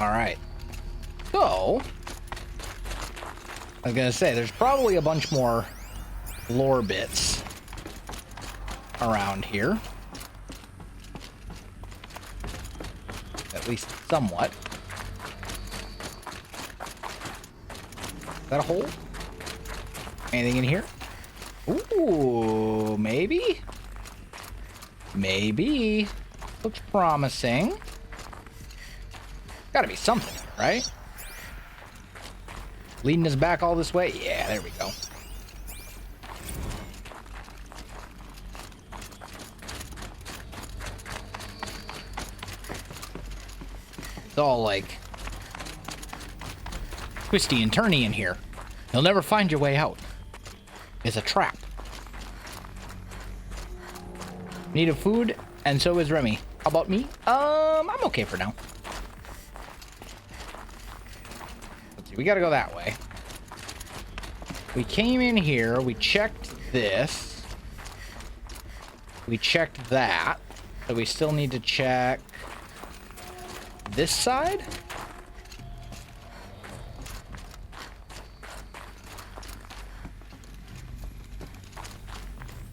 All right. So, I was gonna say, there's probably a bunch more lore bits around here. At least somewhat. Is that a hole? Anything in here? Ooh, maybe? Maybe. Looks promising. Gotta be something, right? Leading us back all this way? Yeah, there we go. It's all like twisty and turny in here. You'll never find your way out. It's a trap. Need a food, and so is Remy. How about me? I'm okay for now. Let's see, we gotta go that way. We came in here, we checked this. We checked that. So we still need to check this side?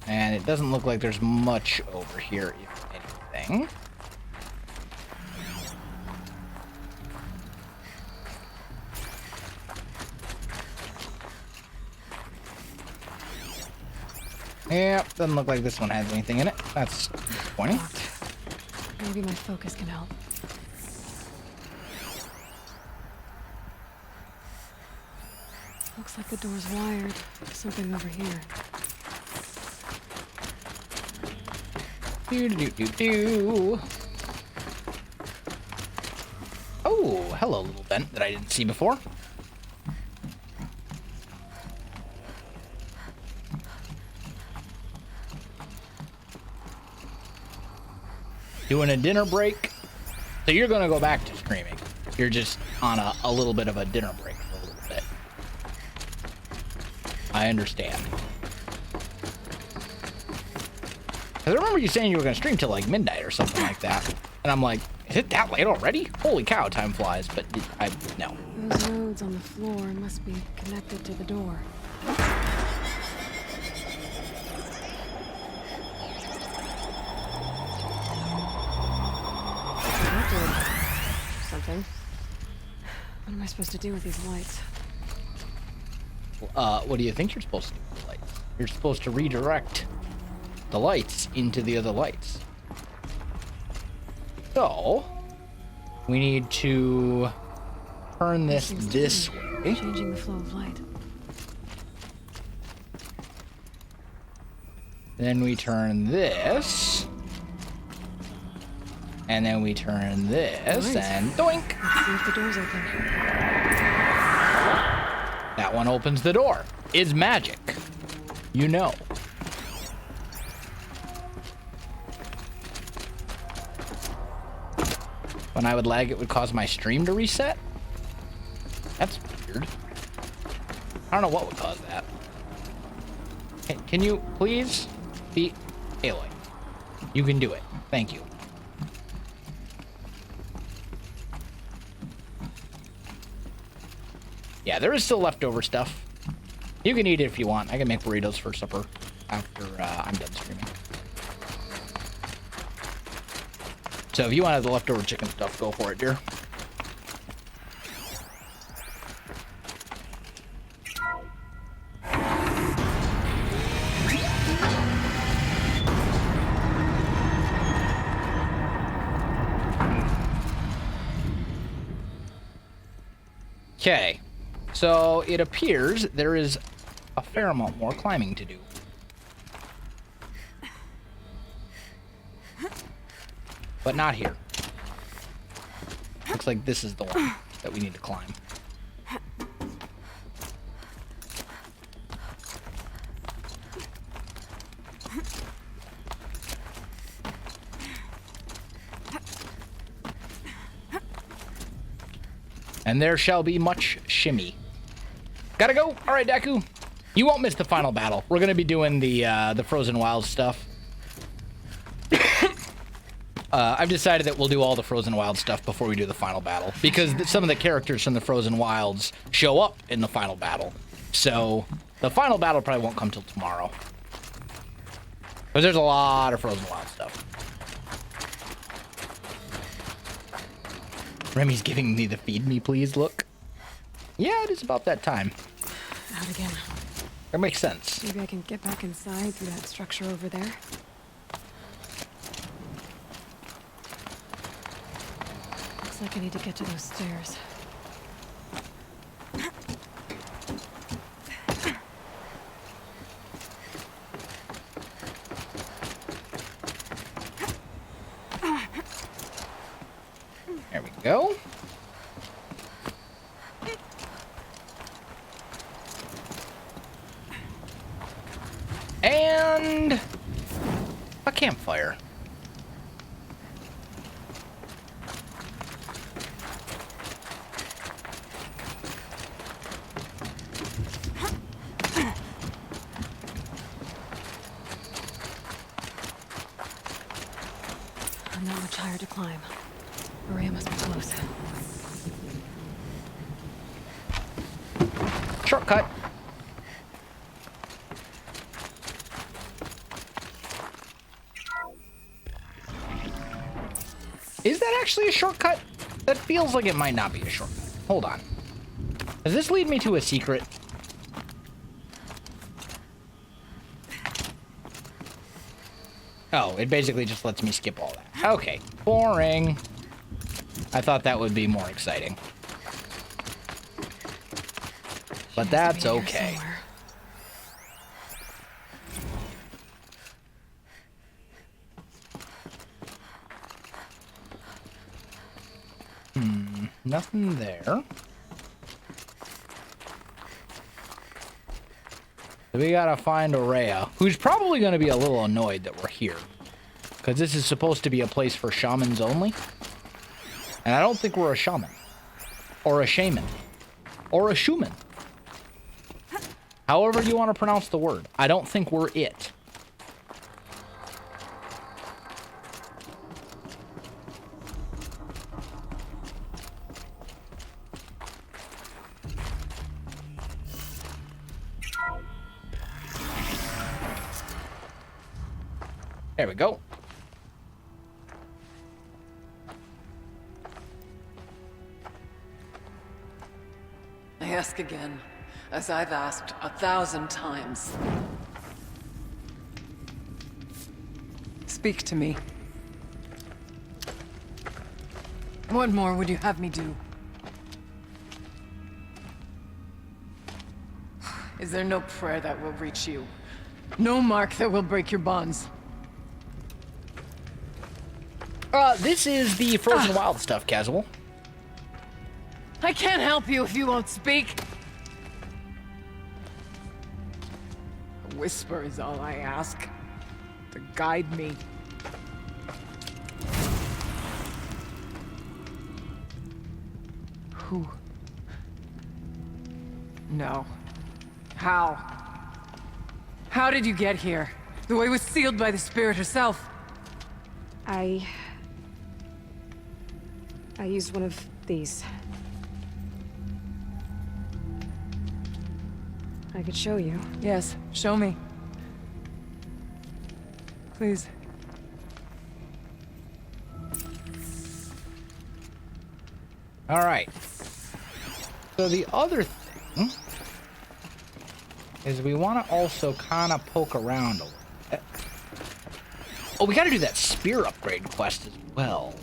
And it doesn't look like there's much over here, if anything. Yep, doesn't look like this one has anything in it. That's disappointing. Maybe my focus can help. Looks like the door's wired. Something over here. Do. Oh, hello, little vent that I didn't see before. Doing a dinner break. So you're gonna go back to streaming. You're just on a little bit of a dinner break for a little bit. I understand. I remember you saying you were going to stream till like midnight or something like that. And I'm like, is it that late already? Holy cow, time flies. But no. Those nodes on the floor must be connected to the door. That did something. What am I supposed to do with these lights? What do you think you're supposed to do with the lights? You're supposed to redirect the lights into the other lights. So we need to turn this way. Changing the flow of light. Then we turn this. And then we turn this, Nice. and doink! Let's see if the door's open. That one opens the door. Is magic. You know. When I would lag, it would cause my stream to reset? That's weird. I don't know what would cause that. Can you please be Aloy? You can do it. Thank you. Yeah, there is still leftover stuff. You can eat it if you want. I can make burritos for supper after I'm done streaming. So if you want the leftover chicken stuff, go for it, dear. Okay, so it appears there is a fair amount more climbing to do. But not here. Looks like this is the one that we need to climb. And there shall be much shimmy. Gotta go. All right, Deku. You won't miss the final battle. We're gonna be doing the Frozen Wilds stuff. I've decided that we'll do all the Frozen Wild stuff before we do the final battle, because some of the characters from the Frozen Wilds show up in the final battle. So the final battle probably won't come till tomorrow. Because there's a lot of Frozen Wild stuff. Remy's giving me the feed me please look. Yeah, it is about that time. Out again. That makes sense. Maybe I can get back inside through that structure over there. Looks like I need to get to those stairs. There we go. And a campfire. Not much higher to climb. Ourea must be close. Shortcut. Is that actually a shortcut? That feels like it might not be a shortcut. Hold on. Does this lead me to a secret? Oh, it basically just lets me skip all that. Okay, boring. I thought that would be more exciting. But that's okay. Nothing there. So we gotta find Ourea, who's probably gonna be a little annoyed that we're here. Because this is supposed to be a place for shamans only. And I don't think we're a shaman. Or a shaman. Or a shuman. However you want to pronounce the word. I don't think we're it. There we go. I ask again, as I've asked 1,000 times. Speak to me. What more would you have me do? Is there no prayer that will reach you? No mark that will break your bonds? This is the Frozen Wild stuff, Casual. I can't help you if you won't speak. A whisper is all I ask. To guide me. Who? No. How? How did you get here? The way was sealed by the spirit herself. I used one of these. I could show you. Yes, show me. Please. All right. So the other thing is we want to also kind of poke around a little bit. Oh, we got to do that spear upgrade quest as well.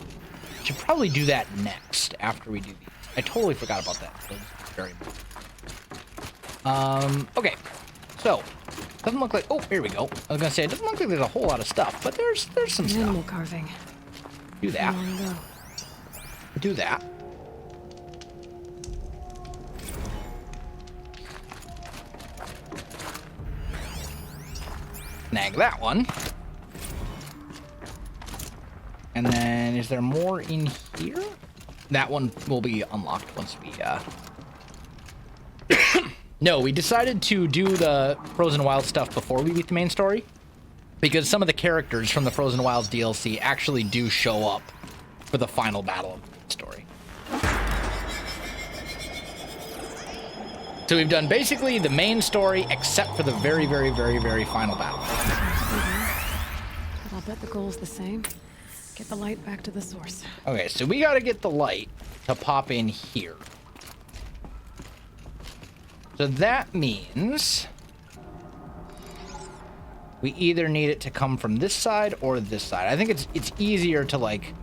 Should probably do that next after we do these. I totally forgot about that. So very much. Okay. So, doesn't look like. Oh, here we go. I was gonna say it doesn't look like there's a whole lot of stuff, but there's some stuff. Animal carving. Do that. Long ago. Do that. Snag that one. And then, is there more in here? That one will be unlocked once we, No, we decided to do the Frozen Wild stuff before we beat the main story. Because some of the characters from the Frozen Wilds DLC actually do show up for the final battle of the story. So we've done basically the main story except for the very, very, very, very final battle. But I'll bet the goal's the same. Get the light back to the source. Okay, so we gotta get the light to pop in here. So that means we either need it to come from this side or this side. I think it's easier to like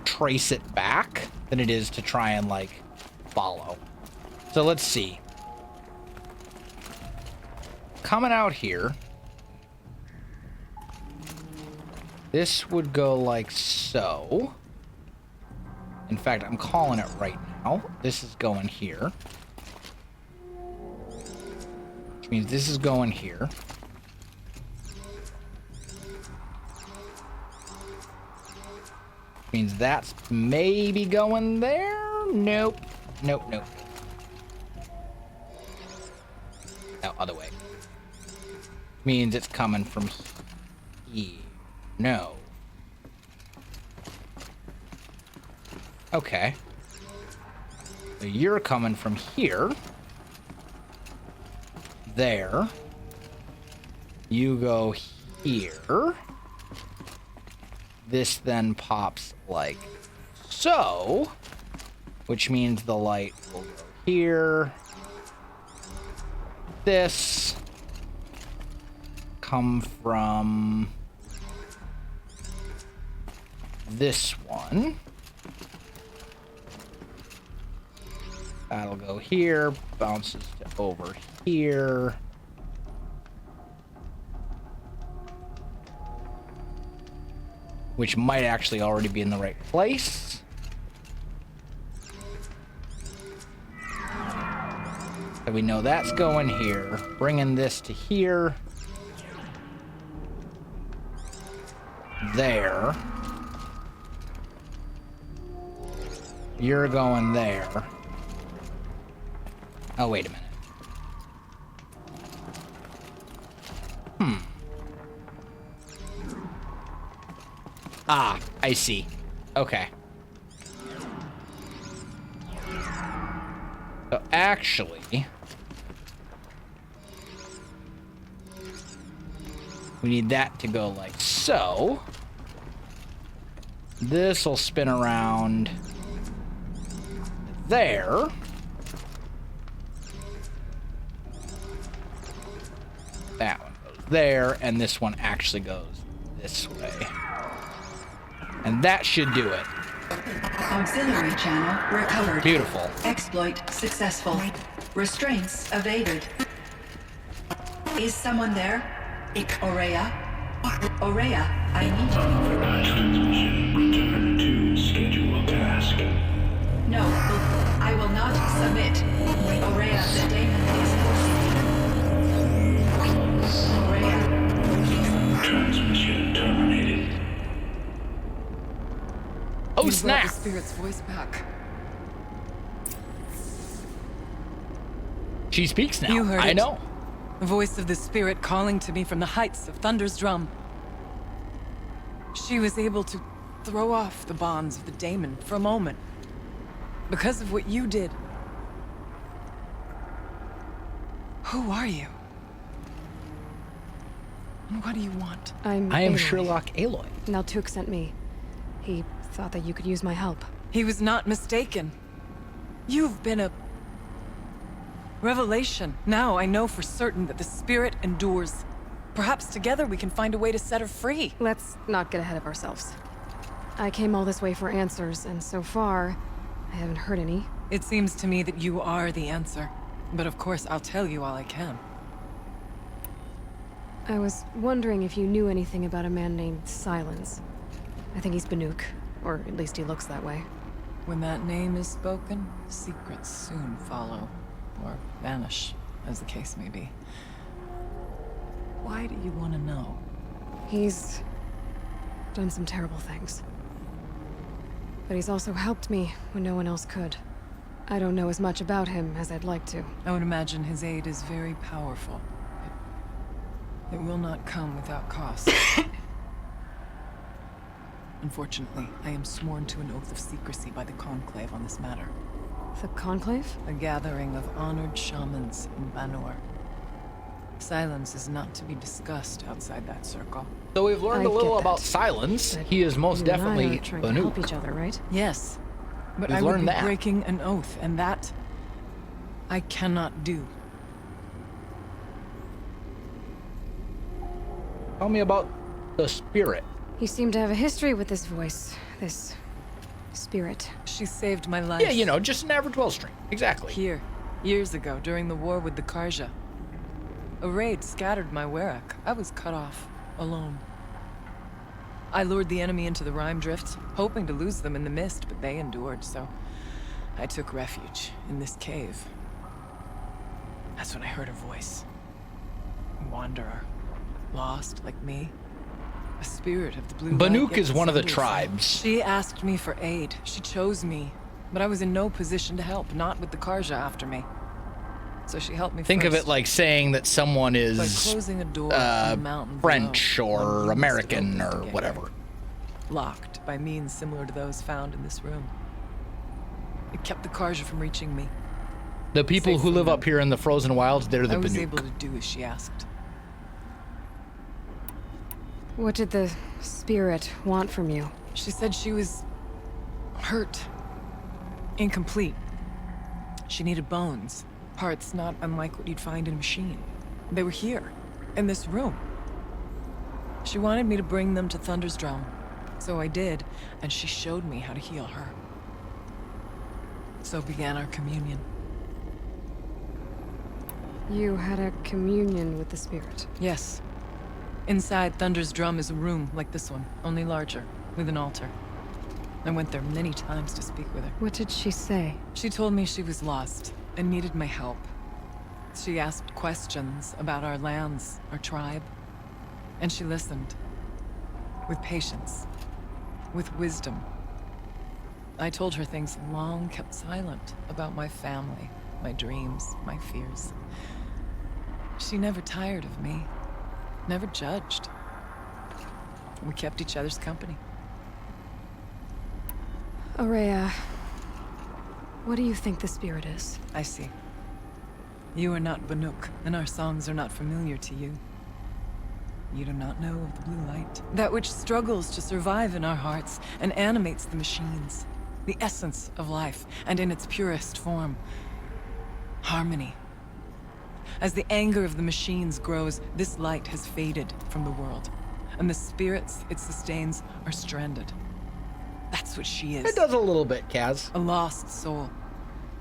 trace it back than it is to try and like follow. So let's see. Coming out here, this would go like so. In fact, I'm calling it right now. This is going here. Which means this is going here. Which means that's maybe going there. Nope. Nope, nope. No, other way. Means it's coming from here. No. Okay. So you're coming from here. There. You go here. This then pops like so. Which means the light will go here. This. Come from this one. That'll go here, bounces to over here. Which might actually already be in the right place. So we know that's going here. Bringing this to here. There. You're going there. Oh, wait a minute. Ah, I see. Okay. So actually, we need that to go like so. This will spin around there. That one goes there, and this one actually goes this way. And that should do it. Auxiliary channel recovered. Beautiful. Exploit successful. Restraints evaded. Is someone there? Ourea? Ourea, I need you. Authorized transmission. Return to scheduled task. No, I will not submit. Ourea, the daemon is forcing me. Ourea. Transmission terminated. Oh, You brought snap! the spirit's voice back. She speaks now. You heard I it. know. The voice of the spirit calling to me from the heights of Thunder's drum. She was able to throw off the bonds of the daemon for a moment. Because of what you did. Who are you? And what do you want? I am Aloy. Sherlock Aloy. Naltuk sent me. He thought that you could use my help. He was not mistaken. You've been a revelation. Now I know for certain that the spirit endures. Perhaps together we can find a way to set her free. Let's not get ahead of ourselves. I came all this way for answers, and so far, I haven't heard any. It seems to me that you are the answer. But of course, I'll tell you all I can. I was wondering if you knew anything about a man named Silence. I think he's Banuk, or at least he looks that way. When that name is spoken, secrets soon follow. Or vanish, as the case may be. Why do you want to know? He's done some terrible things. But he's also helped me when no one else could. I don't know as much about him as I'd like to. I would imagine his aid is very powerful. It will not come without cost. Unfortunately, I am sworn to an oath of secrecy by the Conclave on this matter. The Conclave? A gathering of honored shamans in Banor. Silence is not to be discussed outside that circle. So we've learned I a little get about that. Silence. But He is most you and I definitely are trying to help Banuk. each other, right? Yes, but We've I would learned be that. breaking an oath, and that I cannot do. Tell me about the spirit. You seem to have a history with this voice, this spirit. She saved my life. Yeah, you know, just an average wellstring. Exactly. Here, years ago, during the war with the Karja. A raid scattered my Werak. I was cut off, alone. I lured the enemy into the Rime Drift, hoping to lose them in the mist, but they endured, so I took refuge in this cave. That's when I heard her voice. A wanderer. Lost, like me. A spirit of the blue light, Banuk yet is one of the somebody tribes. She asked me for aid. She chose me. But I was in no position to help, not with the Karja after me. So she helped me Think of first it like saying that someone by is closing a door in the mountain French below, one we or must American open or together. whatever. Locked by means similar to those found in this room. It kept the Karja from reaching me. The people Safe who from live them. up here in the frozen wilds, they're the I was Banuk. able to do as she asked. What did the spirit want from you? She said she was hurt. Incomplete. She needed bones. Parts not unlike what you'd find in a machine. They were here, in this room. She wanted me to bring them to Thunder's Drum. So I did, and she showed me how to heal her. So began our communion. You had a communion with the spirit. Yes. Inside Thunder's Drum is a room like this one, only larger, with an altar. I went there many times to speak with her. What did she say? She told me she was lost and needed my help. She asked questions about our lands, our tribe, and she listened. With patience. With wisdom. I told her things long kept silent about my family, my dreams, my fears. She never tired of me. Never judged. We kept each other's company. Ourea, what do you think the spirit is? I see. You are not Banuk, and our songs are not familiar to you. You do not know of the blue light. That which struggles to survive in our hearts and animates the machines. The essence of life, and in its purest form. Harmony. As the anger of the machines grows, this light has faded from the world. And the spirits it sustains are stranded. That's what she is. It does a little bit, Kaz. A lost soul.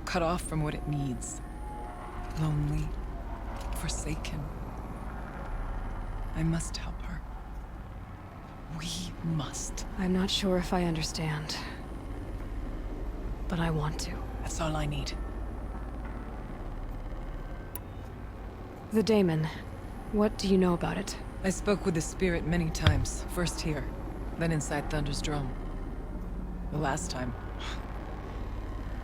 Cut off from what it needs. Lonely. Forsaken. I must help her. We must. I'm not sure if I understand. But I want to. That's all I need. The daemon. What do you know about it? I spoke with the spirit many times. First here, then inside Thunder's Drum. The last time.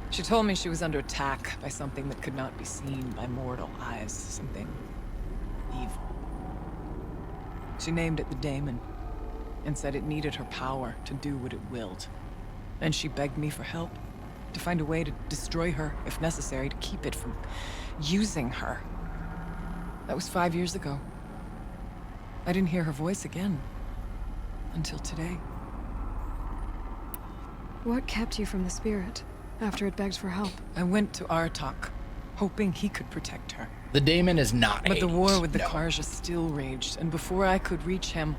She told me she was under attack by something that could not be seen by mortal eyes. Something evil. She named it the daemon, and said it needed her power to do what it willed. And she begged me for help, to find a way to destroy her, if necessary, to keep it from using her. That was 5 years ago. I didn't hear her voice again. Until today. What kept you from the spirit after it begged for help? I went to Artok, hoping he could protect her. The daemon is not But the Hades. war with the No. Karja still raged, and before I could reach him,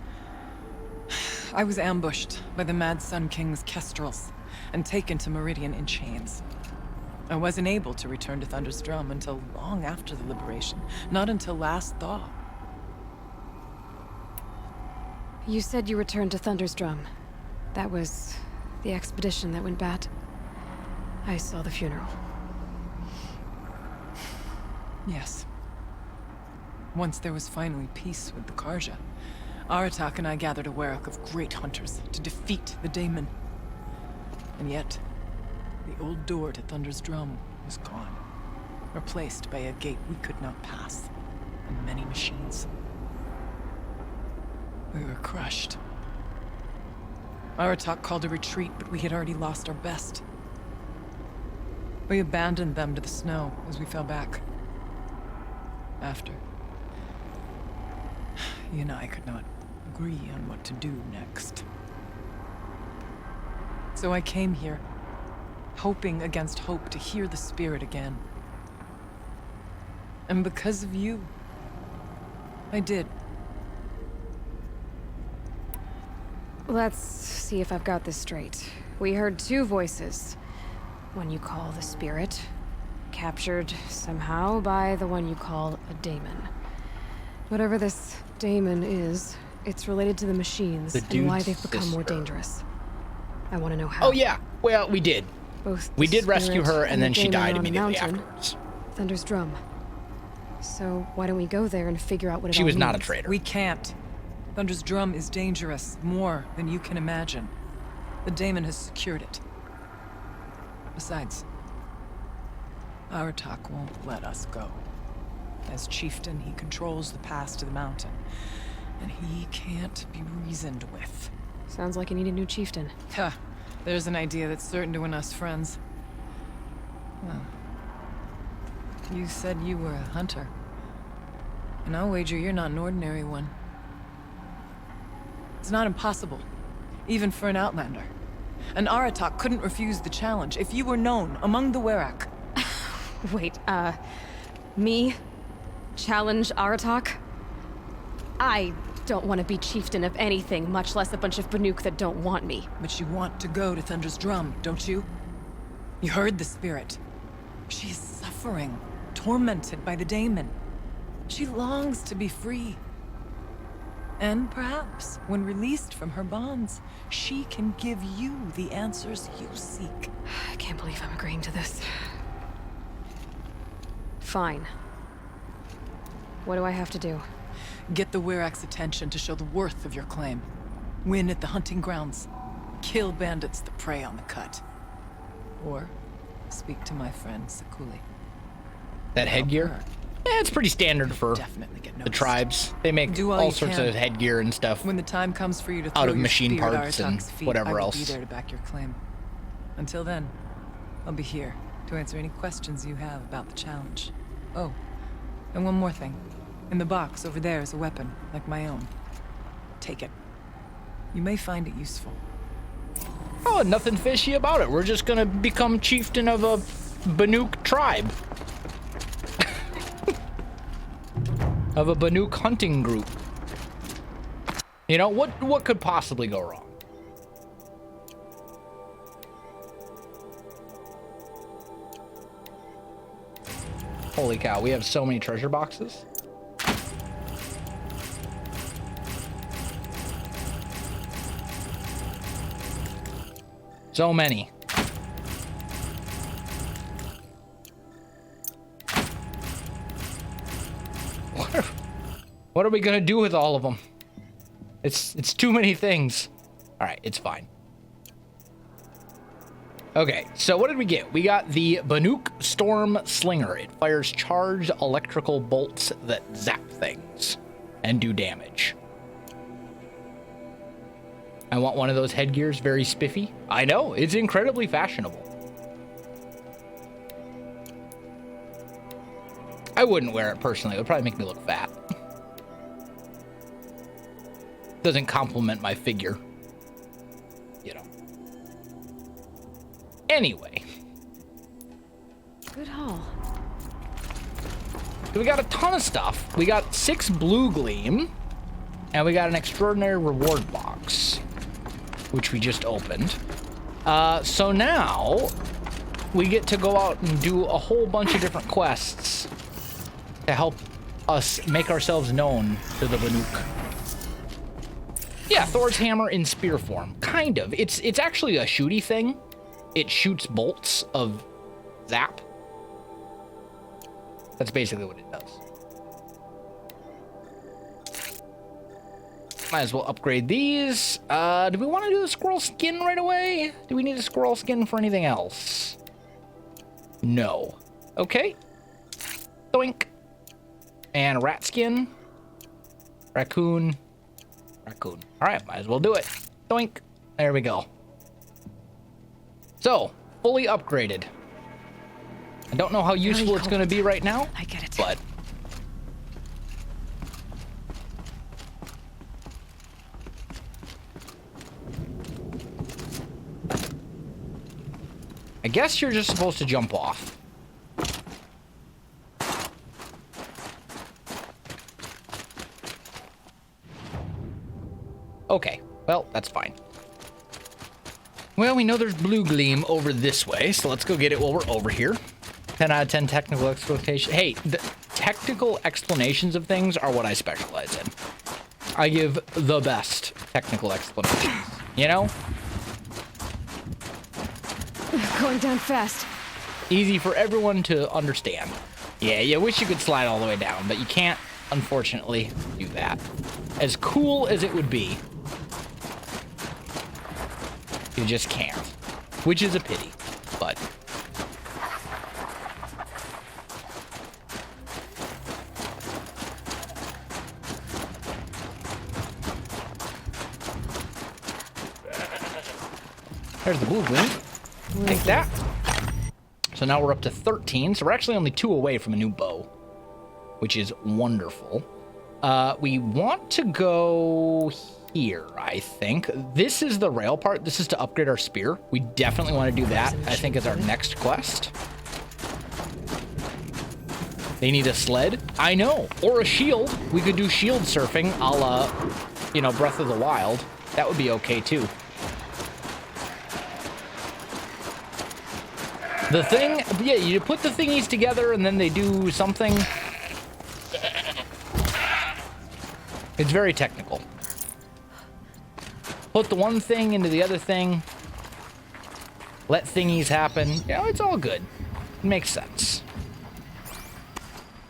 I was ambushed by the Mad Sun King's kestrels and taken to Meridian in chains. I wasn't able to return to Thunder's Drum until long after the liberation, not until last thaw. You said you returned to Thunder's Drum. That was the expedition that went bad. I saw the funeral. Yes. Once there was finally peace with the Karja, Aratak and I gathered a Werak of great hunters to defeat the daemon. And yet, the old door to Thunder's Drum was gone, replaced by a gate we could not pass, and many machines. We were crushed. Aratak called a retreat, but we had already lost our best. We abandoned them to the snow as we fell back. After. He and I could not agree on what to do next. So I came here, hoping against hope to hear the spirit again. And because of you, I did. Let's see if I've got this straight. We heard two voices. One you call the spirit, captured somehow by the one you call a daemon. Whatever this daemon is, it's related to the machines The and why dude's they've become more sister. dangerous. I want to know how. Oh yeah, well we did. Both We the did rescue spirit her, and the then she daemon died on the immediately mountain, afterwards. Thunder's drum. So why don't we go there and figure out what it She all was not a means? traitor. We can't. Thunder's drum is dangerous, more than you can imagine. The daemon has secured it. Besides, Aratak won't let us go. As Chieftain, he controls the pass to the mountain, and he can't be reasoned with. Sounds like you need a new chieftain. Huh. There's an idea that's certain to win us friends. Well, you said you were a hunter. And I'll wager you're not an ordinary one. It's not impossible, even for an outlander. An Aratak couldn't refuse the challenge if you were known among the Werak. Wait, me? Challenge Aratak? I don't want to be chieftain of anything, much less a bunch of Banuk that don't want me. But you want to go to Thunder's drum, don't you? You heard the spirit. She is suffering, tormented by the daemon. She longs to be free. And perhaps, when released from her bonds, she can give you the answers you seek. I can't believe I'm agreeing to this. Fine. What do I have to do? Get the Werak's attention to show the worth of your claim. Win at the hunting grounds. Kill bandits that prey on the cut. Or speak to my friend Sakuli. That headgear? her. Yeah, it's pretty standard for Definitely get the noticed. tribes. They make Do all all you sorts can. of headgear and stuff. When the time comes for you to throw Out of your machine spear at parts and Aratak's feet, whatever I will else. be there to back your claim. Until then, I'll be here to answer any questions you have about the challenge. Oh, and one more thing. In the box over there is a weapon, like my own. Take it. You may find it useful. Oh, nothing fishy about it. We're just gonna become chieftain of a Banuk tribe. Of a Banuk hunting group. You know, what could possibly go wrong? Holy cow, we have so many treasure boxes. So many. What are we gonna do with all of them? It's too many things. All right, it's fine. Okay, so what did we get? We got the Banuk Storm Slinger. It fires charged electrical bolts that zap things and do damage. I want one of those headgears, very spiffy. I know, it's incredibly fashionable. I wouldn't wear it personally. It would probably make me look fat. Doesn't compliment my figure. You know. Anyway. Good haul. So we got a ton of stuff. We got 6 blue gleam. And we got an extraordinary reward box, which we just opened. So now we get to go out and do a whole bunch of different quests to help us make ourselves known to the Banuk. Yeah, Thor's hammer in spear form. Kind of. It's actually a shooty thing. It shoots bolts of zap. That's basically what it does. Might as well upgrade these. Do we want to do the squirrel skin right away? Do we need a squirrel skin for anything else? No. Okay. Doink. And rat skin. Raccoon. Raccoon. All right, might as well do it. Doink. There we go. So, fully upgraded. I don't know how useful it's going to be right now. I get it. But I guess you're just supposed to jump off. Okay, well, that's fine. Well, we know there's blue gleam over this way, so let's go get it while we're over here. 10 out of 10 technical explanation. Hey, the technical explanations of things are what I specialize in. I give the best technical explanations, you know? Going down fast. Easy for everyone to understand. Yeah, you wish you could slide all the way down, but you can't, unfortunately, do that. As cool as it would be, you just can't. Which is a pity, but... There's the blue gleam. Take that. So now we're up to 13. So we're actually only 2 away from a new bow, which is wonderful. We want to go here, I think. This is the rail part. This is to upgrade our spear. We definitely want to do that, I think, as our next quest. They need a sled? I know. Or a shield. We could do shield surfing a la, you know, Breath of the Wild. That would be okay, too. The thing, yeah, you put the thingies together and then they do something. It's very technical. Put the one thing into the other thing. Let thingies happen. You know, it's all good. It makes sense.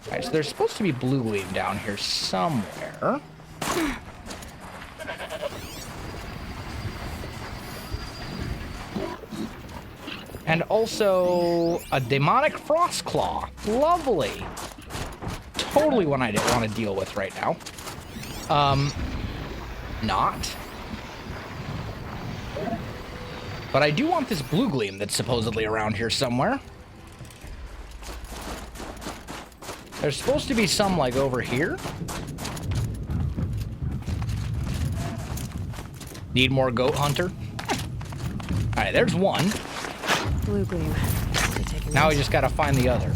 All right, so there's supposed to be blue gleam down here somewhere. And also a demonic frost claw. Lovely. Totally one I didn't want to deal with right now. Not. But I do want this blue gleam that's supposedly around here somewhere. There's supposed to be some like over here. Need more goat hunter? All right, there's one. Blue gleam. Now we just gotta find the other.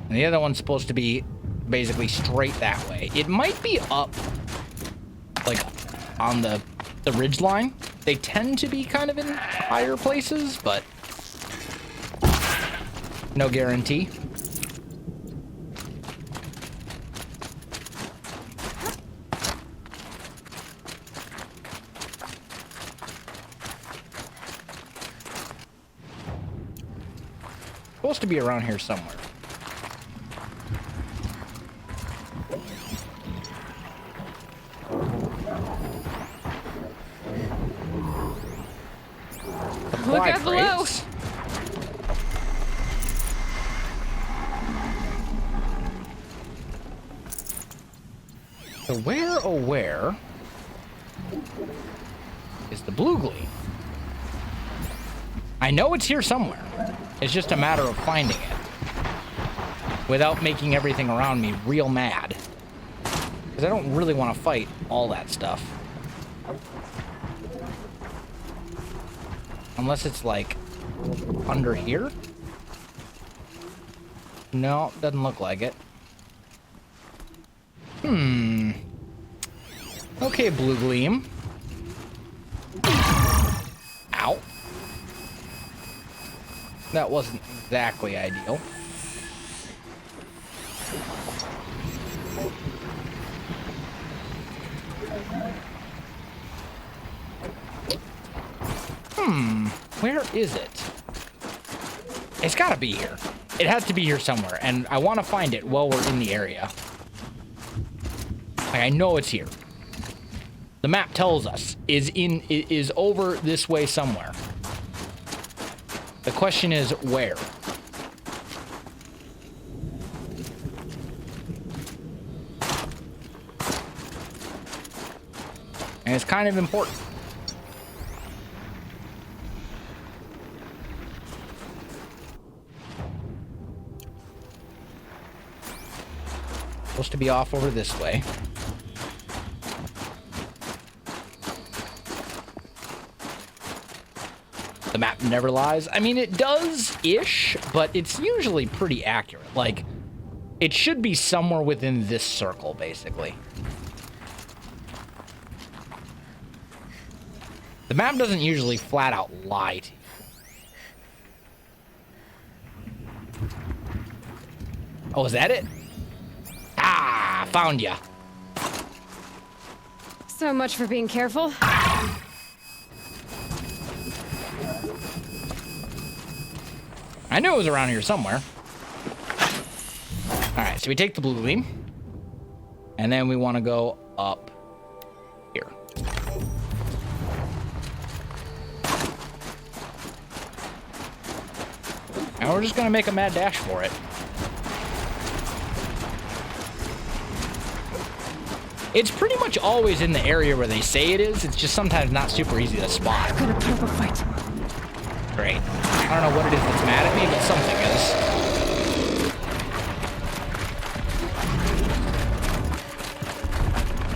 And the other one's supposed to be basically straight that way. It might be up, like, on the ridge line. They tend to be kind of in higher places, but no guarantee. Supposed to be around here somewhere. Look out below! So where, oh where, is the blue gleam? I know it's here somewhere. It's just a matter of finding it without making everything around me real mad. Because I don't really want to fight all that stuff. Unless it's like under here? No, doesn't look like it. Okay, blue gleam. Ow. That wasn't exactly ideal. Where is it? It's gotta be here. It has to be here somewhere, and I want to find it while we're in the area. Like, I know it's here. The map tells us is over this way somewhere. The question is where? And it's kind of important. Supposed to be off over this way. The map never lies. I mean, it does-ish, but it's usually pretty accurate. Like, it should be somewhere within this circle, basically. The map doesn't usually flat out lie to you. Oh, is that it? Ah, found ya. So much for being careful. I knew it was around here somewhere. Alright, so we take the blue beam. And then we want to go up here. And we're just going to make a mad dash for it. It's pretty much always in the area where they say it is. It's just sometimes not super easy to spot. I'm gonna put up a fight. Great. I don't know what it is that's mad at me, but something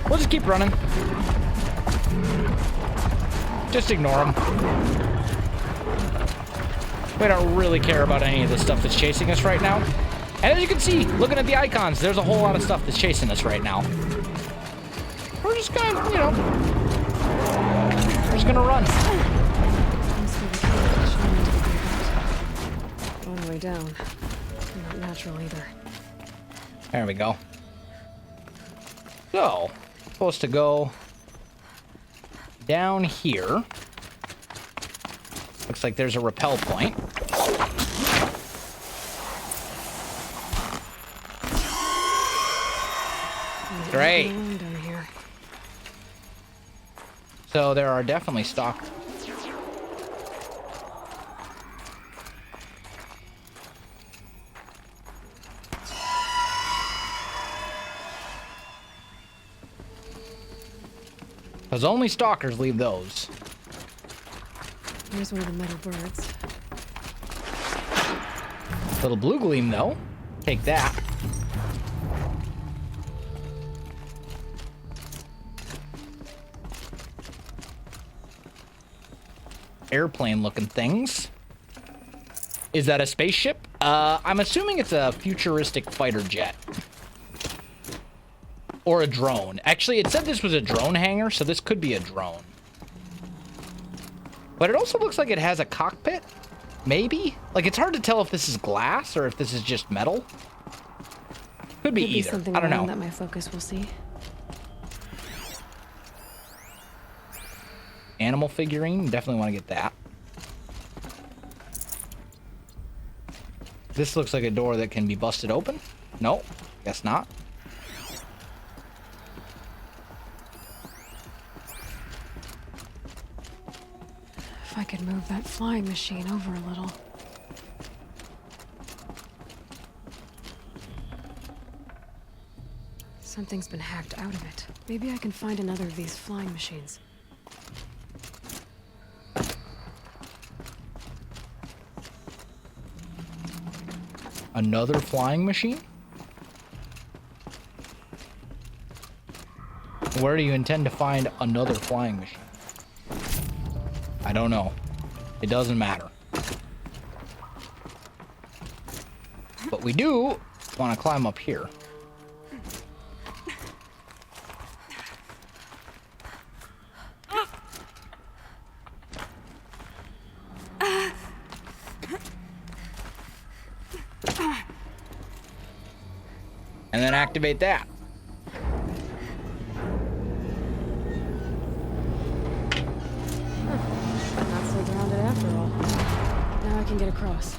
is. We'll just keep running. Just ignore them. We don't really care about any of the stuff that's chasing us right now. And as you can see, looking at the icons, there's a whole lot of stuff that's chasing us right now. We're just gonna, you know, we're just gonna run. All the way down. Not natural either. There we go. So, supposed to go down here. Looks like there's a rappel point. Great. Down here. So there are definitely stalkers. Because only stalkers leave those. Here's one of the metal birds. Little blue gleam, though. Take that. Airplane-looking things. Is that a spaceship? I'm assuming it's a futuristic fighter jet. Or a drone. Actually, it said this was a drone hangar, so this could be a drone. But it also looks like it has a cockpit. Maybe? Like, it's hard to tell if this is glass or if this is just metal. Could be either. Something I don't know. that my focus will see. Animal figurine. Definitely want to get that. This looks like a door that can be busted open. Nope. Guess not. If I could move that flying machine over a little. Something's been hacked out of it. Maybe I can find another of these flying machines. Another flying machine? Where do you intend to find another flying machine? I don't know. It doesn't matter. But we do want to climb up here. And then activate that. Not so grounded after all. Now I can get across.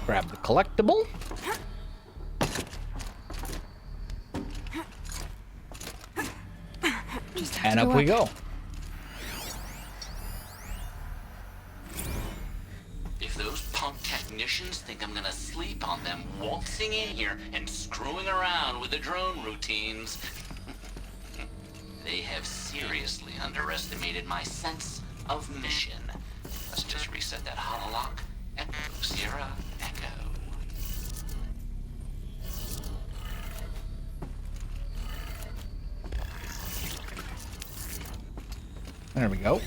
Grab the collectible. Just have And to up we go. If those punk technicians think I'm gonna sleep on them waltzing in here and screwing around with the drone routines. They have seriously underestimated my sense of mission. Let's just reset that hololock. Echo, Sierra, Echo. There we go.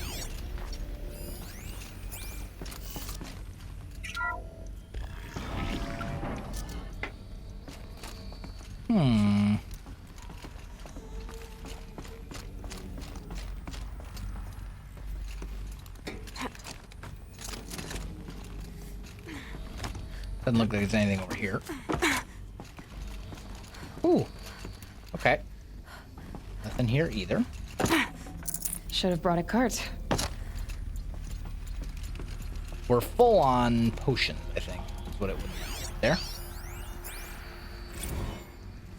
Doesn't look like there's anything over here. Ooh. Okay. Nothing here either. Should have brought a cart. We're full on potions, I think. That's what it would be. There.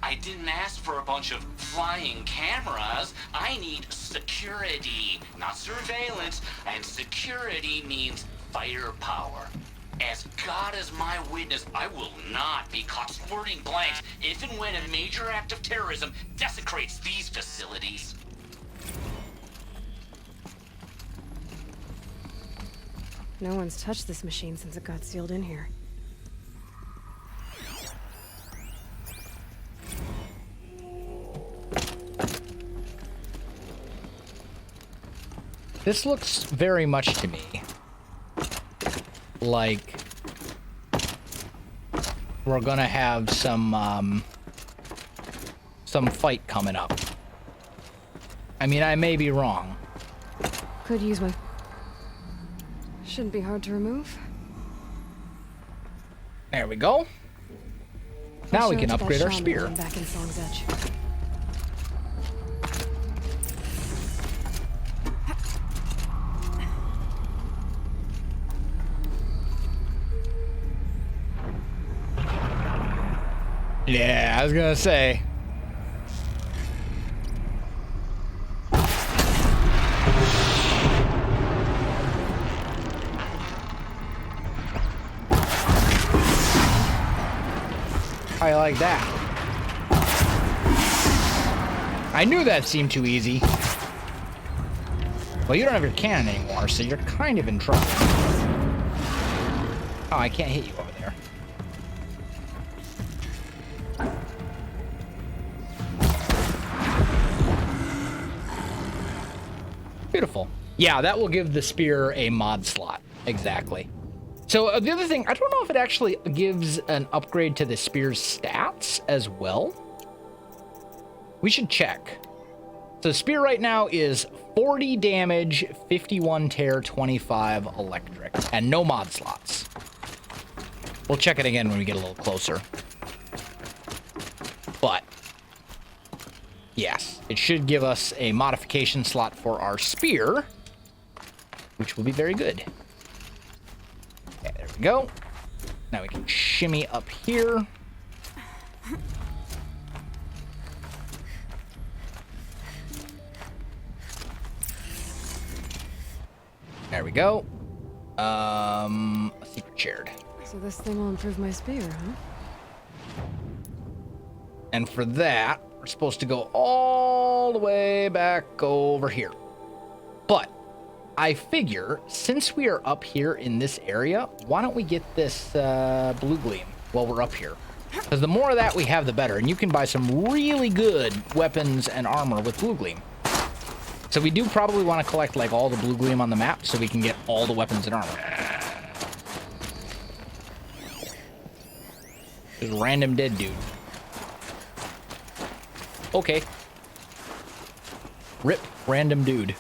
I didn't ask for a bunch of flying cameras. I need security, not surveillance. And security means firepower. As God is my witness, I will not be caught squirting blanks if and when a major act of terrorism desecrates these facilities. No one's touched this machine since it got sealed in here. This looks very much to me like we're gonna have some fight coming up. I mean, I may be wrong. Could use one. Shouldn't be hard to remove. There we go. Now I'll we show can it to that upgrade our shaman spear. when I'm back in Song's Edge. Yeah, I was gonna say. How you like that? I knew that seemed too easy. Well, you don't have your cannon anymore, so you're kind of in trouble. Oh, I can't hit you over there. Beautiful. Yeah, that will give the spear a mod slot. Exactly. So the other thing, I don't know if it actually gives an upgrade to the spear's stats as well. We should check. So the spear right now is 40 damage, 51 tear, 25 electric, and no mod slots. We'll check it again when we get a little closer. But yes, it should give us a modification slot for our spear, which will be very good. Okay, there we go. Now we can shimmy up here. There we go. A secret shared. So this thing will improve my spear, huh? And for that, we're supposed to go all the way back over here. But I figure, since we are up here in this area, why don't we get this blue gleam while we're up here? Because the more of that we have, the better. And you can buy some really good weapons and armor with blue gleam. So we do probably want to collect like all the blue gleam on the map so we can get all the weapons and armor. There's a random dead dude. Okay. Rip random dude.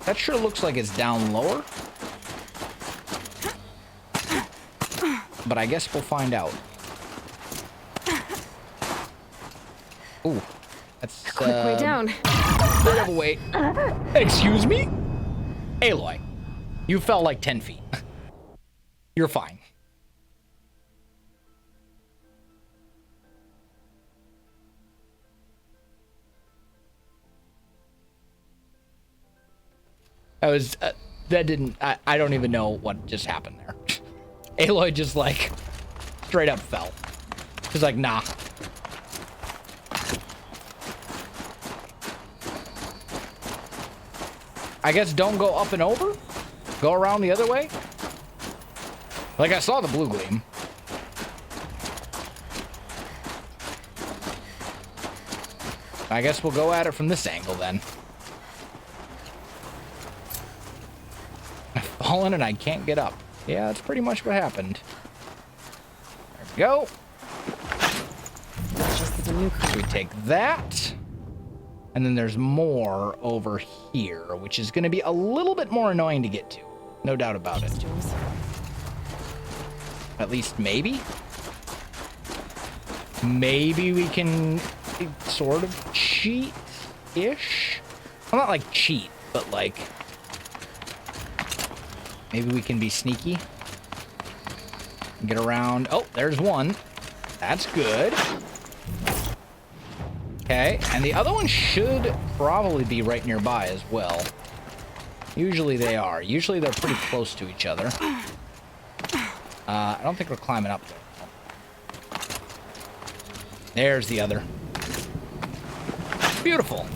That sure looks like it's down lower. But I guess we'll find out. Ooh, that's Quick way down. Bit of a wait. Excuse me? Aloy, you fell like 10 feet. You're fine. That was That didn't... I don't even know what just happened there. Aloy just, like, straight up fell. She's like, nah. I guess don't go up and over? Go around the other way? Like, I saw the blue gleam. I guess we'll go at it from this angle, then. I've fallen and I can't get up. Yeah, that's pretty much what happened. There we go. That's just the new So we take that. And then there's more over here, which is going to be a little bit more annoying to get to. No doubt about it. At least maybe. Maybe we can sort of cheat-ish. Well, not like cheat, but like... Maybe we can be sneaky. Get around. Oh, there's one. That's good. Okay, and the other one should probably be right nearby as well. Usually they are. Usually they're pretty close to each other. I don't think we're climbing up there. There's the other. Beautiful.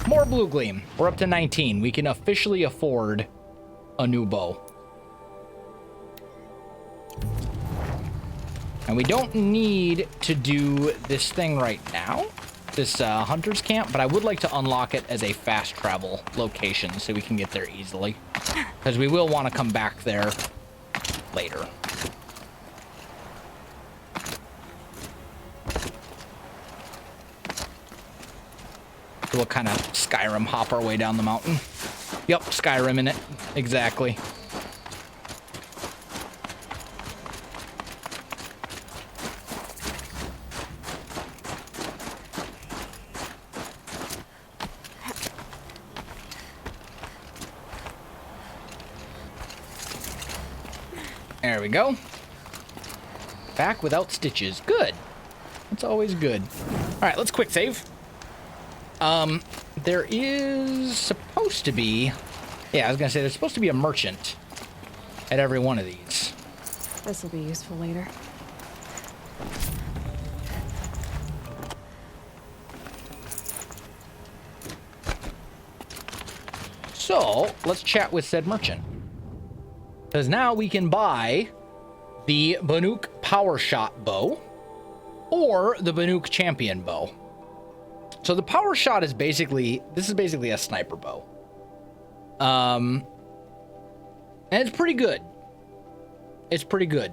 More blue gleam. We're up to 19. We can officially afford a new bow. And we don't need to do this thing right now, this hunter's camp, but I would like to unlock it as a fast travel location so we can get there easily. Because we will want to come back there later. So we'll kind of Skyrim hop our way down the mountain. Yep, Skyrim in it. Exactly. There we go. Back without stitches. Good. That's always good. All right, let's quick save. There is supposed to be... Yeah, I was going to say there's supposed to be a merchant at every one of these. This will be useful later. So, let's chat with said merchant. Because now we can buy the Banuk Power Shot bow or the Banuk Champion bow. So the Power Shot is basically, this is basically a sniper bow. And it's pretty good. It's pretty good.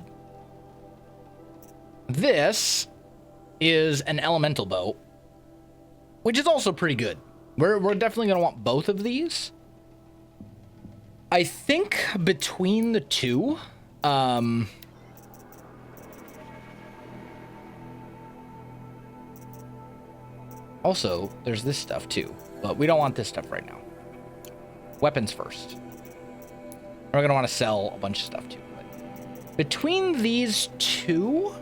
This is an elemental bow, which is also pretty good. We're definitely going to want both of these. I think between the two, also, there's this stuff too, but we don't want this stuff right now. Weapons first. We're going to want to sell a bunch of stuff too. But between these two,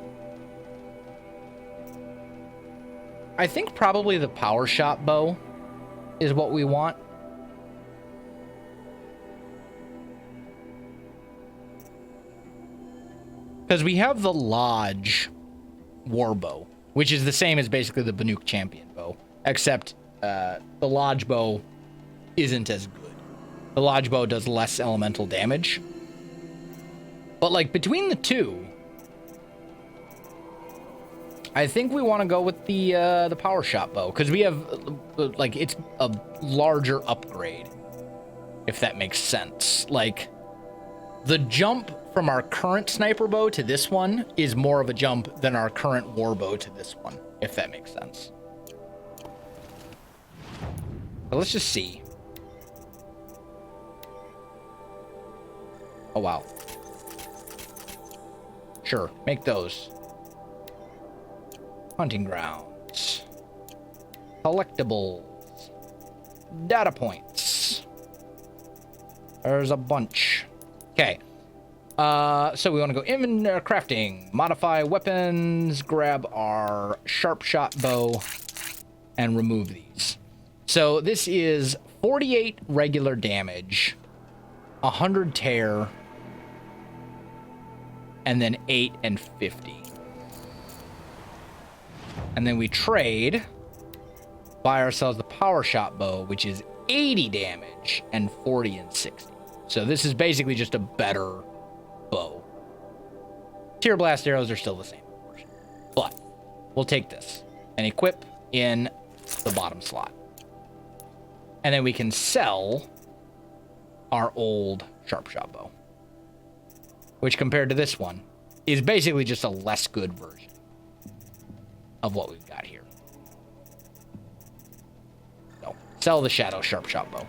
I think probably the Power Shot bow is what we want. Because we have the Lodge Warbow, which is the same as basically the Banuk Champion bow, except the Lodge bow isn't as good. The Lodge bow does less elemental damage. But like between the two, I think we want to go with the Power Shot bow, because we have like it's a larger upgrade, if that makes sense. Like the jump from our current sniper bow to this one is more of a jump than our current war bow to this one, if that makes sense. But let's just see. Oh, wow. Sure, make those. Hunting grounds. Collectibles. Data points. There's a bunch. Okay. So we want to go in crafting, modify weapons, grab our sharp shot bow, and remove these. So this is 48 regular damage 100 tear, and then 8 and 50. And then we trade, buy ourselves the power shot bow, which is 80 damage and 40 and 60. So this is basically just a better bow. Tear blast arrows are still the same, but we'll take this and equip in the bottom slot. And then we can sell our old sharp shot bow, which compared to this one is basically just a less good version of what we've got here. So sell the shadow sharp shot bow.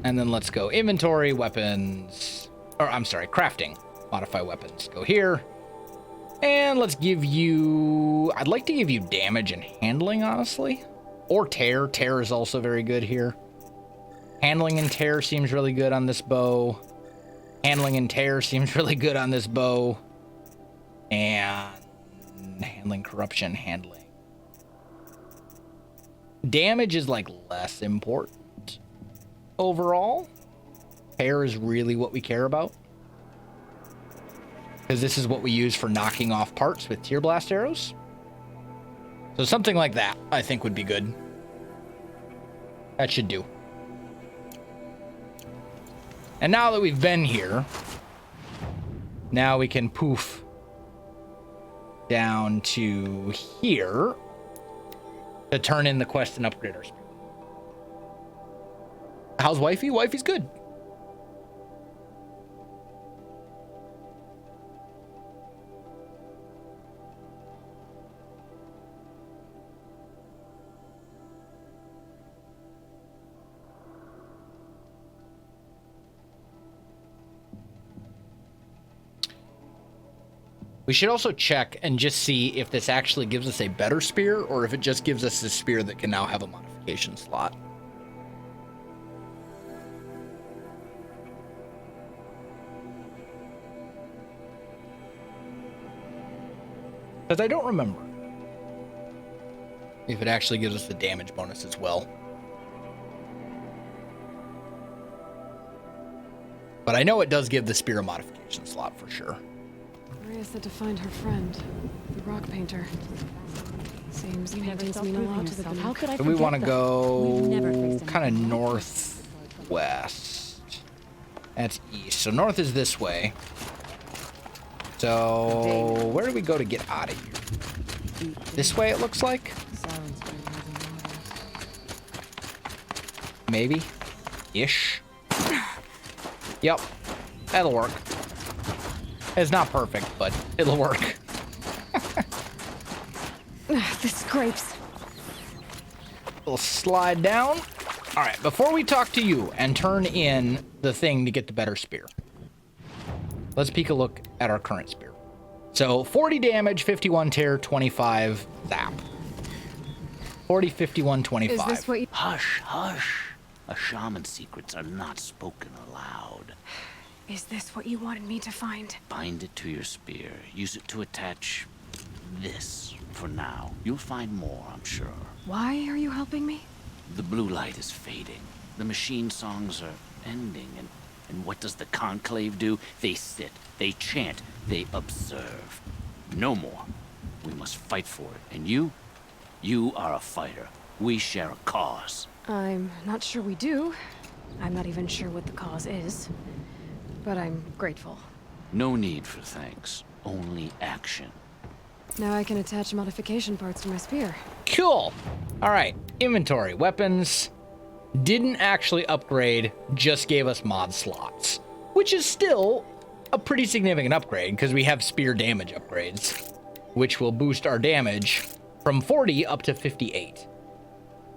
And then let's go inventory, weapons, or I'm sorry, crafting, modify weapons. Go here. And let's give you, I'd like to give you damage and handling, honestly. Or tear. Tear is also very good here. Handling and tear seems really good on this bow. Handling and tear seems really good on this bow. And handling, corruption, handling. Damage is like less important overall. Tear is really what we care about, because this is what we use for knocking off parts with tear blast arrows. So something like that, I think, would be good. That should do. And now that we've been here, now we can poof down to here to turn in the quest and upgrade our spear. How's wifey? Wifey's good. We should also check and just see if this actually gives us a better spear, or if it just gives us a spear that can now have a modification slot. Because I don't remember if it actually gives us the damage bonus as well. But I know it does give the spear a modification slot for sure. Ourea said to find her friend, the rock painter. Seems paintings mean a lot to the How could I So we forget want to them? go kind of northwest. That's east. So north is this way. So where do we go to get out of here? This way, it looks like. Maybe. Ish. Yep. That'll work. It's not perfect, but it'll work. The scrapes. We'll slide down. All right, before we talk to you and turn in the thing to get the better spear, let's peek a look at our current spear. So 40 damage, 51 tear, 25 zap. 40, 51, 25. Is this what you... Hush, hush. A shaman's secrets are not spoken aloud. Is this what you wanted me to find? Bind it to your spear. Use it to attach this for now. You'll find more, I'm sure. Why are you helping me? The blue light is fading. The machine songs are ending, and what does the conclave do? They sit, they chant, they observe. No more. We must fight for it. And you are a fighter. We share a cause. I'm not sure we do. I'm not even sure what the cause is. But I'm grateful. No need for thanks. Only action. Now I can attach modification parts to my spear. Cool. All right, inventory, weapons. Didn't actually upgrade, just gave us mod slots, which is still a pretty significant upgrade because we have spear damage upgrades, which will boost our damage from 40 up to 58,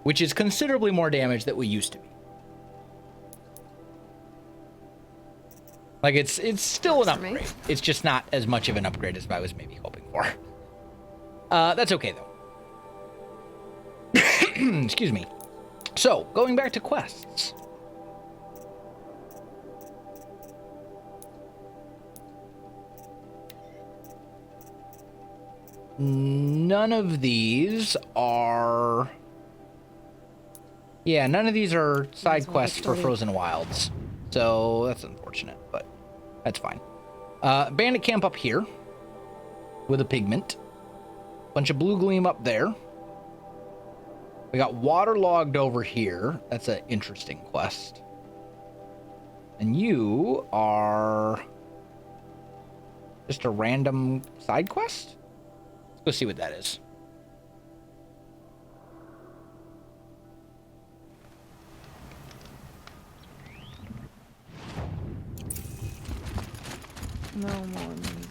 which is considerably more damage than we used to be. Like, it's still an upgrade. It's just not as much of an upgrade as I was maybe hoping for. That's okay, though. Excuse me. So, going back to quests. None of these are Yeah, none of these are side as well quests get for started. Frozen Wilds. So that's unfortunate, but that's fine. Bandit camp up here with a pigment. Bunch of blue gleam up there. We got waterlogged over here. That's an interesting quest. And you are just a random side quest? Let's go see what that is. No more meat.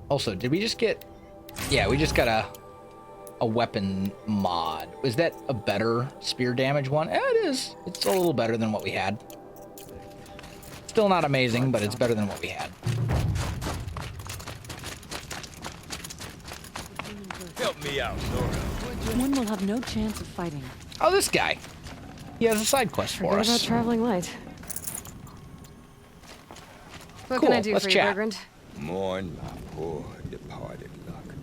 Also, did we just get... Yeah, we just got a weapon mod. Is that a better spear damage one? Yeah, it is. It's a little better than what we had. Still not amazing, but it's better than what we had. Help me out, Nora. One will have no chance of fighting. Oh, this guy. He has a side quest for Forget about us. traveling light. What Cool, can I do let's for you, chat. Bergrand? Mourn my poor departed luck.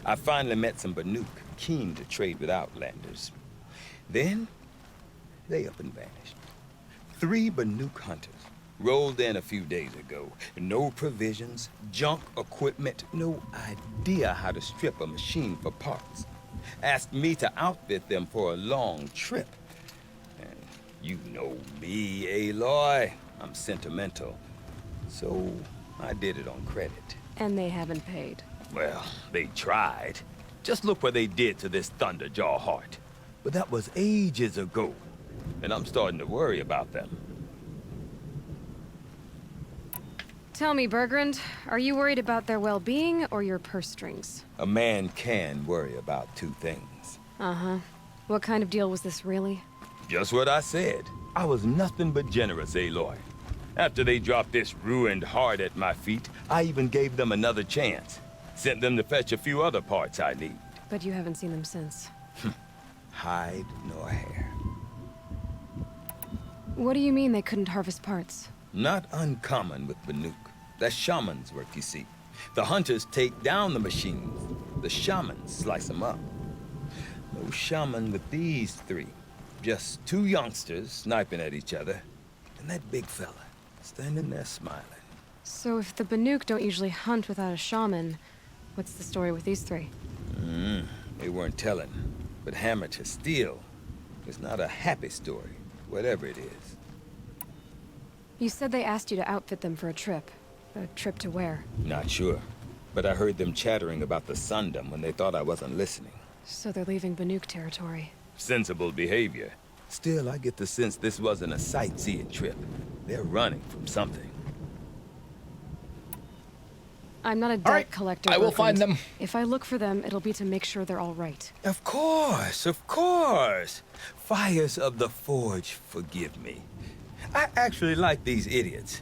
I finally met some Banuk keen to trade with Outlanders. Then, they up and vanished. 3 Banuk hunters rolled in a few days ago. No provisions, junk equipment, no idea how to strip a machine for parts. Asked me to outfit them for a long trip. And you know me, Aloy. I'm sentimental. So, I did it on credit. And they haven't paid. Well, they tried. Just look what they did to this Thunderjaw heart. But that was ages ago. And I'm starting to worry about them. Tell me, Bergrand, are you worried about their well-being or your purse strings? A man can worry about 2 things. Uh-huh. What kind of deal was this, really? Just what I said. I was nothing but generous, Aloy. After they dropped this ruined heart at my feet, I even gave them another chance. Sent them to fetch a few other parts I need. But you haven't seen them since. Hide nor hair. What do you mean they couldn't harvest parts? Not uncommon with Banuk. That's shaman's work, you see. The hunters take down the machines. The shamans slice them up. No shaman with these 3. Just 2 youngsters sniping at each other. And that big fella standing there smiling. So if the Banuk don't usually hunt without a shaman, what's the story with these 3? They weren't telling. But hammer to steel is not a happy story, whatever it is. You said they asked you to outfit them for a trip. A trip to where? Not sure. But I heard them chattering about the Sundom when they thought I wasn't listening. So they're leaving Banuk territory. Sensible behavior. Still, I get the sense this wasn't a sightseeing trip. They're running from something. I'm not a debt right, collector. I will Bergrand. find them. If I look for them, it'll be to make sure they're all right. Of course, of course. Fires of the Forge, forgive me. I actually like these idiots.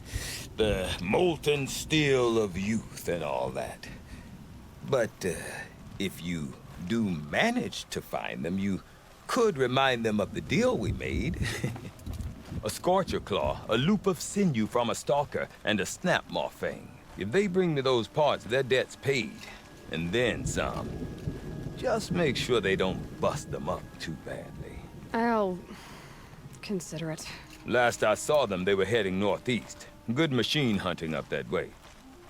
The molten steel of youth and all that. But if you do manage to find them, you could remind them of the deal we made. A scorcher claw, a loop of sinew from a stalker, and a snapmaw fang. If they bring me those parts, their debt's paid. And then some. Just make sure they don't bust them up too badly. I'll consider it. Last I saw them, they were heading northeast. Good machine hunting up that way.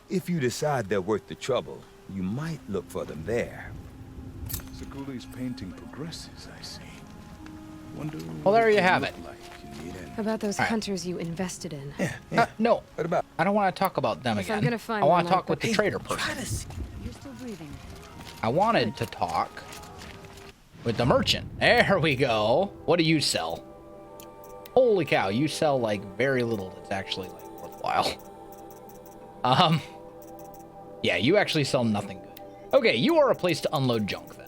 If you decide they're worth the trouble, you might look for them there. Seguli's painting progresses, I see. Wonder Well, there what you it have looked it. like in the end. About those All right. hunters you invested in. No, What about? I don't want to talk about them If again. I'm gonna find I want them, to I'll talk with the put- trader Try person. to see. You're still breathing. I wanted to talk with the merchant. There we go. What do you sell? Holy cow, you sell like very little that's actually like worthwhile. Yeah, you actually sell nothing good. Okay, you are a place to unload junk then.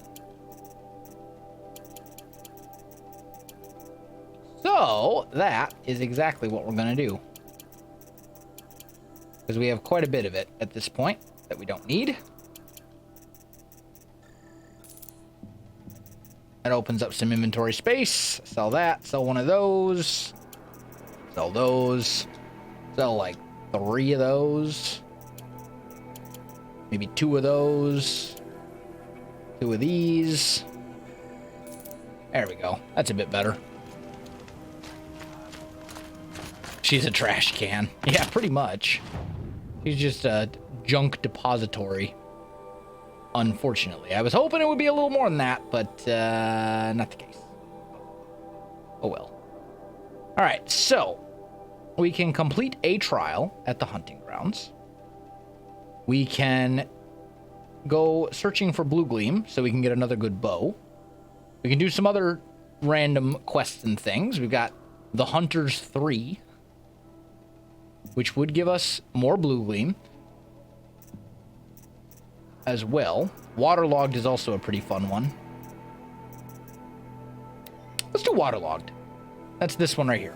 So that is exactly what we're gonna do. Because we have quite a bit of it at this point that we don't need. That opens up some inventory space. Sell that. Sell one of those. Sell those. Sell like 3 of those. Maybe 2 of those. 2 of these. There we go. That's a bit better. She's a trash can. Yeah, pretty much. She's just a junk depository. Unfortunately. I was hoping it would be a little more than that, but not the case. Oh well. Alright, so we can complete a trial at the hunting grounds. We can go searching for Blue Gleam so we can get another good bow. We can do some other random quests and things. We've got the Hunters 3, which would give us more Blue Gleam as well. Waterlogged is also a pretty fun one. Let's do Waterlogged. That's this one right here.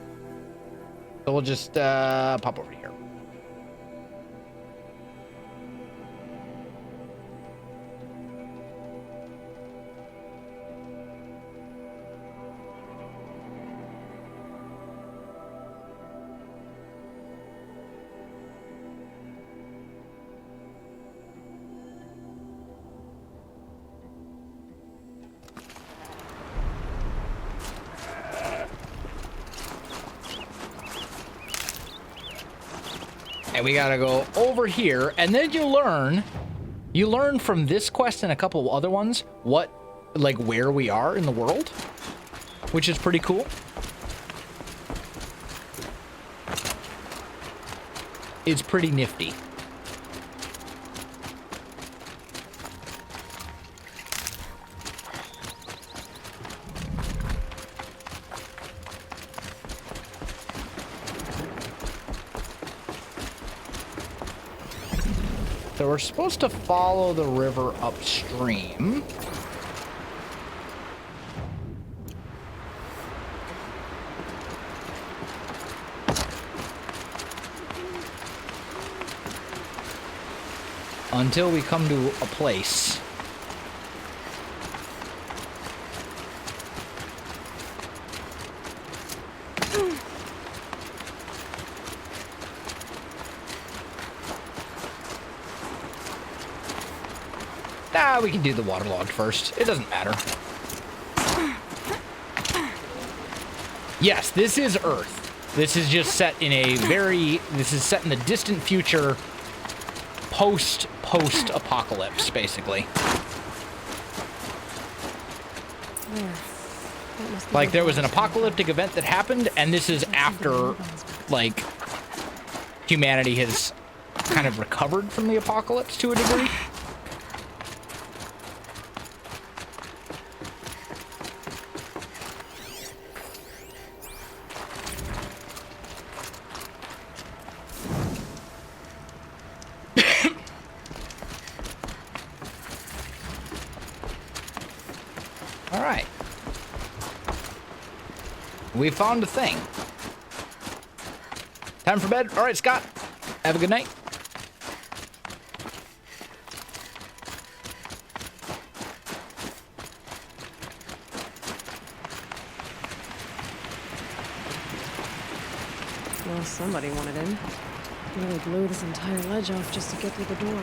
So we'll just pop over here. And we gotta go over here, and then you learn from this quest and a couple of other ones where we are in the world, which is pretty cool. It's pretty nifty. So we're supposed to follow the river upstream. Until we come to a place. We can do the waterlogged first. It doesn't matter. Yes, this is Earth. This is just set in this is set in the distant future, post-apocalypse, basically. Like, there was an apocalyptic event that happened, and this is after, like, humanity has kind of recovered from the apocalypse to a degree. We found a thing. Time for bed. All right, Scott. Have a good night. Well, somebody wanted in. Really blew this entire ledge off just to get through the door.